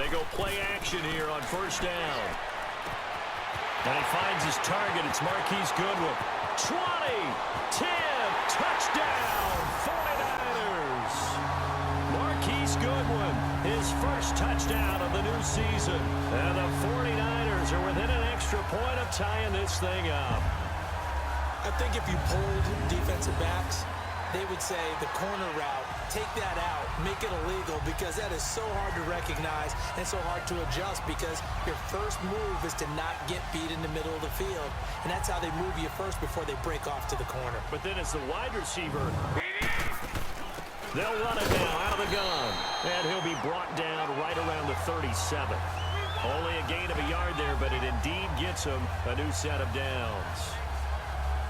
They go play action here on first down. And he finds his target. It's Marquise Goodwin. 20, 10, touchdown, 49ers. Marquise Goodwin, his first touchdown of the new season. And the 49ers are within an extra point of tying this thing up. I think if you polled defensive backs, they would say the corner route, take that out, make it illegal, because that is so hard to recognize and so hard to adjust, because your first move is to not get beat in the middle of the field. And that's how they move you first before they break off to the corner. But then it's the wide receiver. They'll run it now out of the gun. And he'll be brought down right around the 37. Only a gain of a yard there, but it indeed gets him a new set of downs.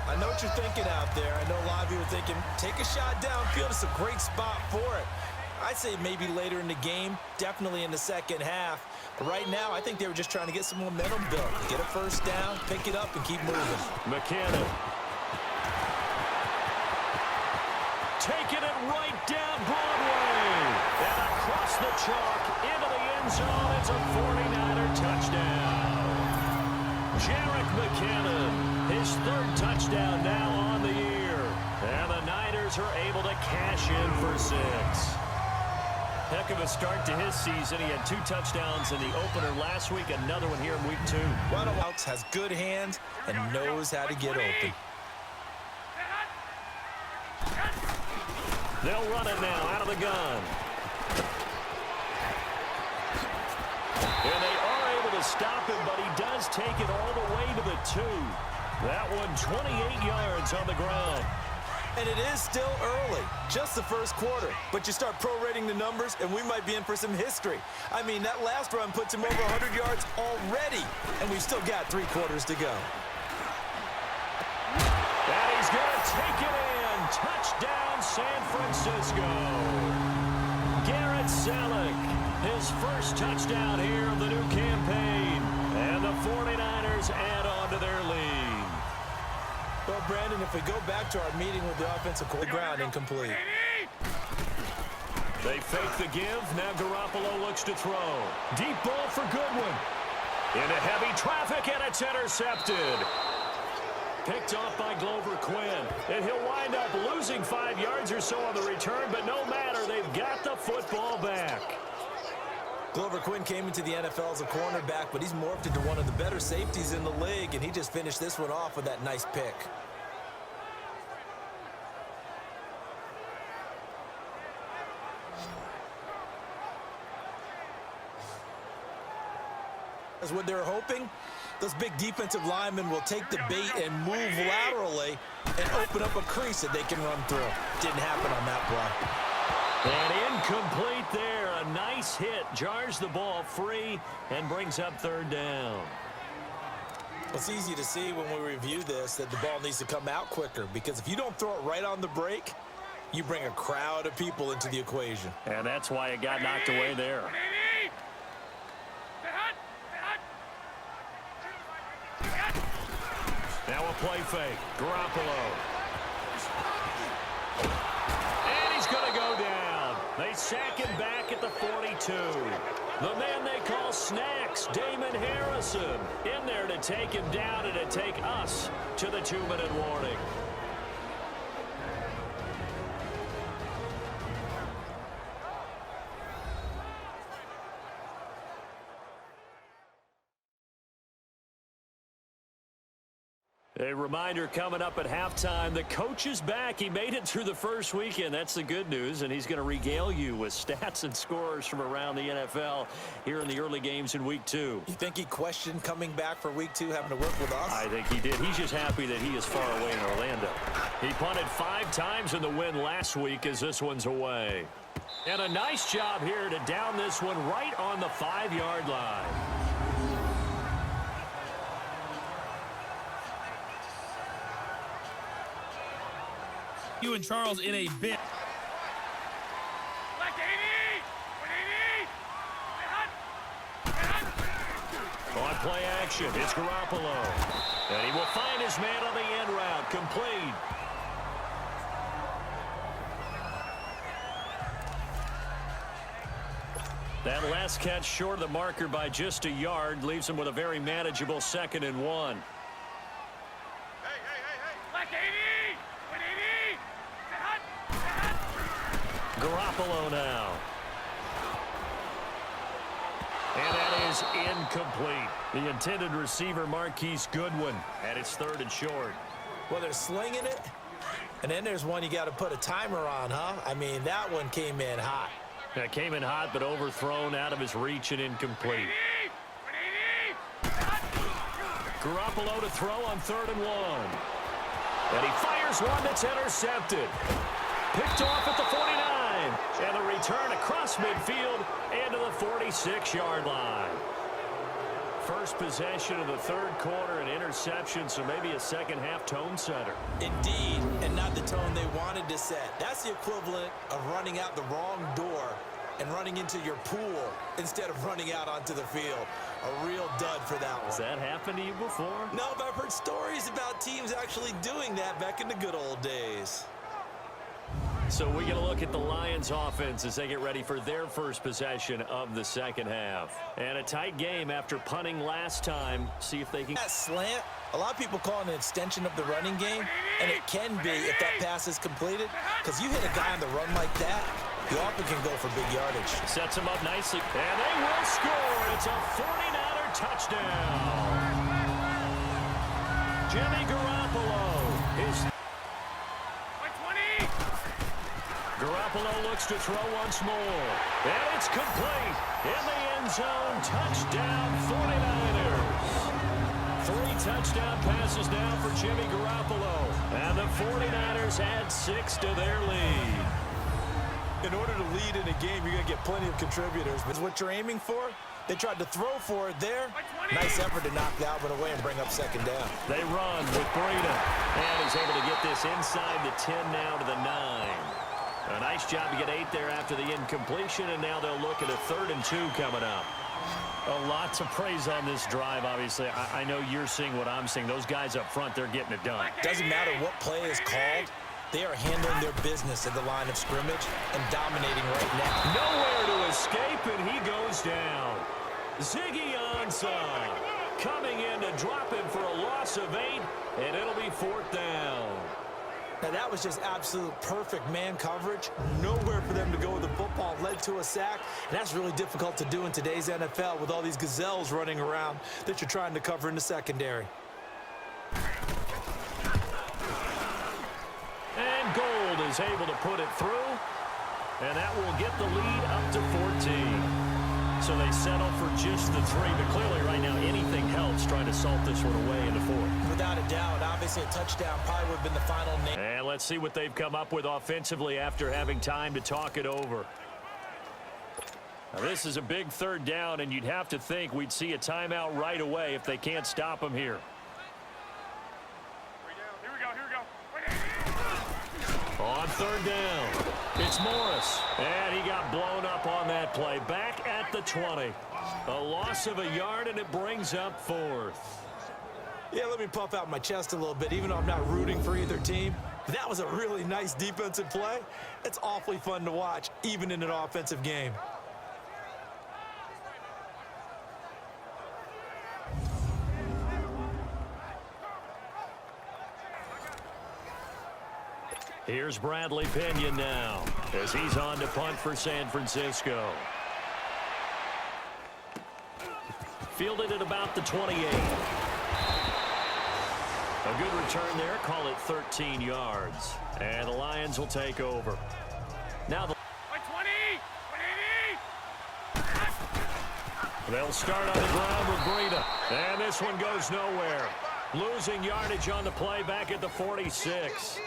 I know what you're thinking out there. I know a lot of you are thinking, take a shot downfield. It's a great spot for it. I'd say maybe later in the game, definitely in the second half. But right now, I think they were just trying to get some momentum built. Get a first down, pick it up, and keep moving. McKinnon. Taking it right down Broadway. And across the chalk into the end zone. It's a 49er touchdown. Jerick McKinnon, his third touchdown now on the year. And the Niners are able to cash in for 6. Heck of a start to his season. He had 2 touchdowns in the opener last week, another one here in week 2. Ronald has good hands and knows how to get open. They'll run it now out of the gun. And they are able to stop him, but he does take it all the way to the 2. That one 28 yards on the ground. And it is still early, just the first quarter. But you start prorating the numbers, and we might be in for some history. I mean, that last run puts him over 100 yards already, and we've still got 3 quarters to go. And he's going to take it in. Touchdown, San Francisco. Garrett Selleck, his first touchdown here of the new campaign. And the 49ers add on to their lead. Well, Brandon, if we go back to our meeting with the offensive coordinator, ground incomplete. They fake the give. Now Garoppolo looks to throw. Deep ball for Goodwin. Into heavy traffic, and it's intercepted. Picked off by Glover Quinn. And he'll wind up losing 5 yards or so on the return, but no matter, they've got the football back. Glover Quinn came into the NFL as a cornerback, but he's morphed into one of the better safeties in the league, and he just finished this one off with that nice pick. That's what they're hoping. Those big defensive linemen will take the bait and move laterally and open up a crease that they can run through. Didn't happen on that play. And incomplete there. A nice hit. Jars the ball free and brings up 3rd down. It's easy to see when we review this that the ball needs to come out quicker, because if you don't throw it right on the break, you bring a crowd of people into the equation. And that's why it got knocked away there. Now a play fake. Garoppolo. And he's going to go down. They sack him back at the 42. The man they call Snacks, Damon Harrison, in there to take him down and to take us to the 2-minute warning. A reminder coming up at halftime, the coach is back. He made it through the first weekend. That's the good news, and he's going to regale you with stats and scores from around the NFL here in the early games in Week 2. You think he questioned coming back for Week 2, having to work with us? I think he did. He's just happy that he is far away in Orlando. He punted 5 times in the win last week as this one's away. And a nice job here to down this one right on the 5-yard line. You and Charles in a bit. On play action, it's Garoppolo. And he will find his man on the end route. Complete. That last catch short of the marker by just a yard leaves him with a very manageable 2nd and 1. Garoppolo now. And that is incomplete. The intended receiver, Marquise Goodwin, and it's 3rd and short. Well, they're slinging it, and then there's one you got to put a timer on, huh? I mean, that one came in hot. That came in hot, but overthrown, out of his reach, and incomplete. Garoppolo to throw on 3rd and 1. And he fires one that's intercepted. Picked off at the 49. And the return across midfield into the 46-yard line. First possession of the 3rd quarter, an interception, so maybe a second-half tone setter. Indeed, and not the tone they wanted to set. That's the equivalent of running out the wrong door and running into your pool instead of running out onto the field. A real dud for that one. Has that happened to you before? No, but I've heard stories about teams actually doing that back in the good old days. So we're going to look at the Lions offense as they get ready for their first possession of the second half. And a tight game after punting last time. See if they can... That slant, a lot of people call it an extension of the running game, and it can be if that pass is completed, because you hit a guy on the run like that, you often can go for big yardage. Sets him up nicely, and they will score. It's a 49er touchdown. Jimmy Garoppolo is... Garoppolo looks to throw once more. And it's complete. In the end zone. Touchdown 49ers. 3 touchdown passes now for Jimmy Garoppolo. And the 49ers add 6 to their lead. In order to lead in a game, you're going to get plenty of contributors. But what you're aiming for, they tried to throw for it there. Nice effort to knock that one away and bring up 2nd down. They run with Breida. And he's able to get this inside the 10 now to the 9. A nice job to get 8 there after the incompletion, and now they'll look at a 3rd and 2 coming up. A lot to praise on this drive, obviously. I know you're seeing what I'm seeing. Those guys up front, they're getting it done. Doesn't matter what play is called. They are handling their business at the line of scrimmage and dominating right now. Nowhere to escape, and he goes down. Ziggy Ansah coming in to drop him for a loss of 8, and it'll be 4th down. Now, that was just absolute perfect man coverage. Nowhere for them to go with the football. Led to a sack. And that's really difficult to do in today's NFL with all these gazelles running around that you're trying to cover in the secondary. And Gold is able to put it through. And that will get the lead up to 14. So they settle for just the 3. But clearly right now anything helps trying to salt this one away in the 4th. Without a doubt, obviously a touchdown probably would have been the final name. And let's see what they've come up with offensively after having time to talk it over. Now this is a big 3rd down, and you'd have to think we'd see a timeout right away if they can't stop them here. Here we go. On 3rd down, it's Morris. And he got blown up on that play. Back at the 20. A loss of a yard, and it brings up 4th. Yeah, let me puff out my chest a little bit, even though I'm not rooting for either team. That was a really nice defensive play. It's awfully fun to watch, even in an offensive game. Here's Bradley Pinion now as he's on to punt for San Francisco. Fielded at about the 28. A good return there. Call it 13 yards. And the Lions will take over. Now the... They'll start on the ground with Breida. And this one goes nowhere. Losing yardage on the play back at the 46.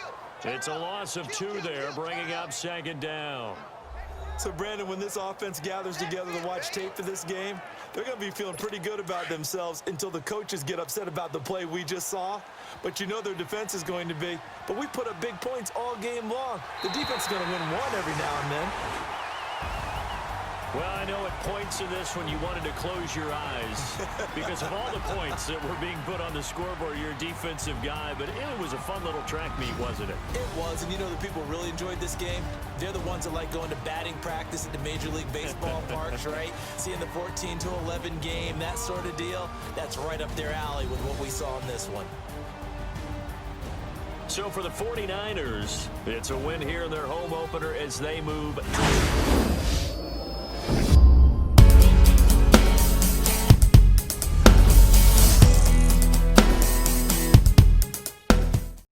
It's a loss of 2 there, bringing up 2nd down. So, Brandon, when this offense gathers together to watch tape for this game, they're going to be feeling pretty good about themselves until the coaches get upset about the play we just saw. But you know their defense is going to be. But we put up big points all game long. The defense is going to win one every now and then. Well, I know at points in this when you wanted to close your eyes because of all the points that were being put on the scoreboard. You're a defensive guy, but it was a fun little track meet, wasn't it? It was, and you know the people who really enjoyed this game? They're the ones that like going to batting practice at the Major League Baseball parks, right? Seeing the 14-11 game, that sort of deal. That's right up their alley with what we saw in this one. So for the 49ers, it's a win here in their home opener as they move